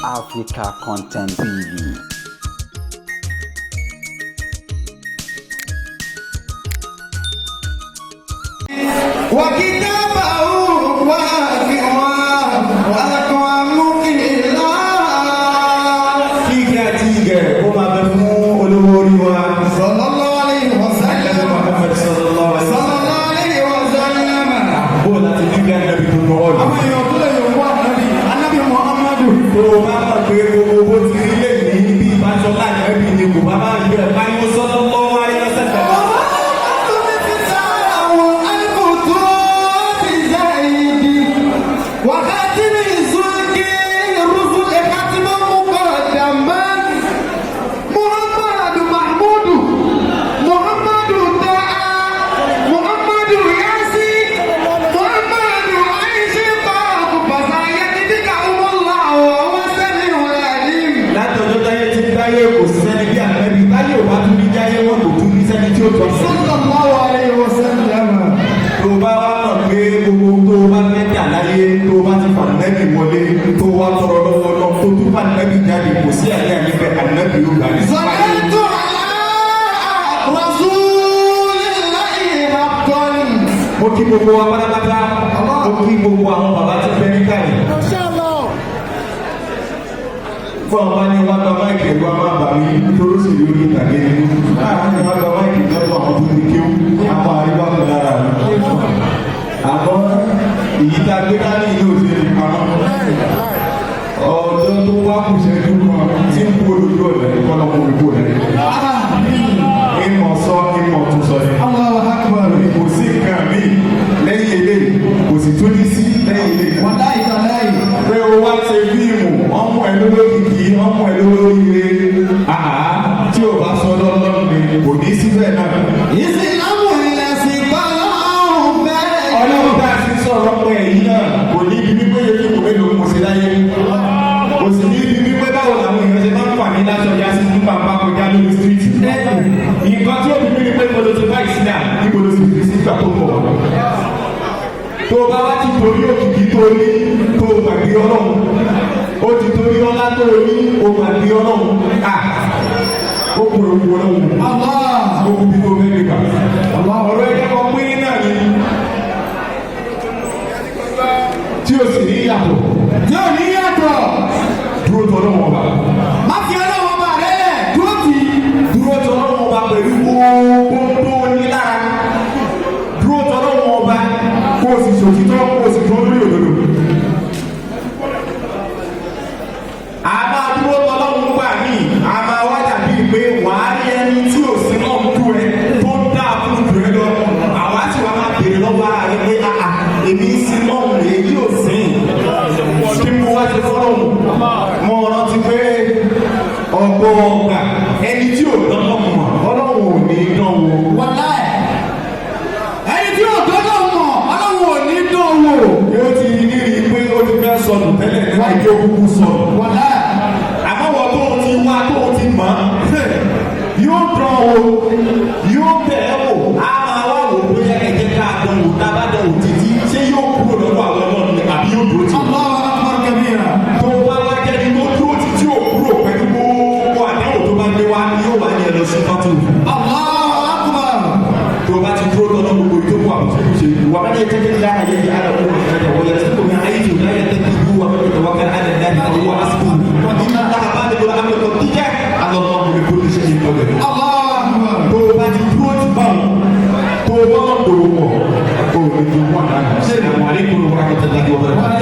Africa Content TV. Gbogbo wa pátápátá ó kí gbogbo àwọn bàbá tí fẹ́ ní káyìí. Fún àwọn bá ní wá gba máìkì ẹ̀gbọ́n máa bà mí nítorí sì lórí ìtàgé nínú. Láàárín ní wá gba máìkì lọ́dọ̀ àwọn tó ti kéwú àwọn àríwá kan lára rẹ̀. Àmọ́ èyí tá a gbé dání ìlú òsè ní pamọ́. Ọ̀dọ́ tó wá kù ṣẹ́jú kan tí ń kú olójú ọ̀dọ̀ ní kọ́nà kó gbogbo rẹ̀. Ìmọ̀ sọ ìmọ̀ tún sọ yẹn. Kò sí nǹkan mi lẹ́yìn eléyìí kò sì tún ní sí lẹ́yìn eléyìí. Wọ́n láì tán láì. Pé o wá ṣe fíìmù ọmọ ẹ̀ lólókìkí ọmọ ẹ̀ lólóríire tí o bá sọ lọ́lọ́run ni kò ní síbẹ̀ náà. Ìsìlámù ilẹ̀ sí gbọ́dọ̀ bẹ́ẹ̀. Ọlọ́run bá ti sọ̀rọ̀ pé èyí náà kò ní ibi wípé yẹtí kò mélòó mo ṣe láyé. Kò sì ní ibi wípé báwo làwọn èèyàn ṣe máa ń fà ní láṣọ ya sí fún bàbá kọjá lórí stíríìtì. Nǹkan tí ó fi mí ni pé mo lọ sí báyìí sílẹ̀ níbo ló sì fi sí ìgbà tó pọ̀. Tó bá wá ti torí òkìkí tó ní tó gbàgbé ọlọ́run ó ti torí ọlá tó ní ó gbàgbé ọlọ́run ó kúrò kú ọlọ́run ó kú bí tó fẹ́ gbà. Ọ̀rọ̀ ẹ̀jẹ̀ kan pín náà ni tí o sì ní yàtọ̀. Tí ò ní yàtọ̀. Dúró tọ́ lọ́wọ́ ọba. Má fi ọlọ́wọ́ ọba rẹ̀ lẹ̀. Dúró tì í. Dúró tọ́ lọ́wọ́ ọba pẹ̀lú gbogbo tó ní lára. Dúró tọ́ lọ́wọ́ ọba kó o sì sòtítọ́ kó o sì tó lórí òdodo. A máa dúró tọ́ lọ́wọ́ gbà mí. A máa wá dàbí pé wàá rí ẹni tí ò sí náà ń dú ẹ tó ń dá àbúrò jù ẹ lọ. Àwa tí wàá máa bèrè lọ́wọ́ ara rẹ pé èmi ń sin náà èyí ò sìn. Kí mo wá ṣe fọ́lọ́hùn? Mo rántí pé ọ̀pọ̀ ọ̀gbà ẹni tí ò dán lọ́mọ ọlọ́run ò ní dán wò. Wọ́n láì. Ẹni tí ò dọ́dọ̀ mọ̀ ọlọ́run ò ní dán wò. Ó ti ní rí pé ó ti fẹ́ sọnù tẹ́lẹ̀ nígbà tí ó kúkú sọnù. Wọ́n láì. Àmọ́ wọ́n tó ti wá tó ti mọ̀ yóò dán wò yóò bẹ̀ ẹ́ wò á máa wá wò bóyá ẹ̀jẹ̀ ká dán wò tá a bá dán wò títí ṣé yóò kúrò lọ́wọ́ àwọn ọmọ mi àbí yóò dúró tì. Allahu akbar kabira. Tó bá wá jẹ́ni tó dúró títí ò kúrò pẹ̀lú gbogbo àdáwò tó bá gbé wá yóò wá ní ẹ lọ sí pátó. Allahu akbar. Tó bá ti dúró lọ́nà gbogbo ìjókòó àbùsùn ṣe wà á ní ẹ̀jẹ̀ kí lára yẹ kí ara òun ìfẹ́jẹ̀ wọ́n yẹ kí omi ayé tó láyé tẹ́tí ìlú wà lórí ìtọ́wọ́kẹ́ alẹ́ dárí ọwọ́ àsìkò ìmọ̀ àbá lè lọ àmì ọ̀tọ̀ kíkẹ́ alọ́mọ mi kò ní ṣe ní ìtọ́lẹ̀. Allahu akbar. Tó bá ti dúró ti bá wọn tó wọ́n dòwò pọ̀ kó o ní ju wọn náà ṣé àwọn àlékún ló wà kọ́tà láti wọ́n bẹ̀rẹ̀.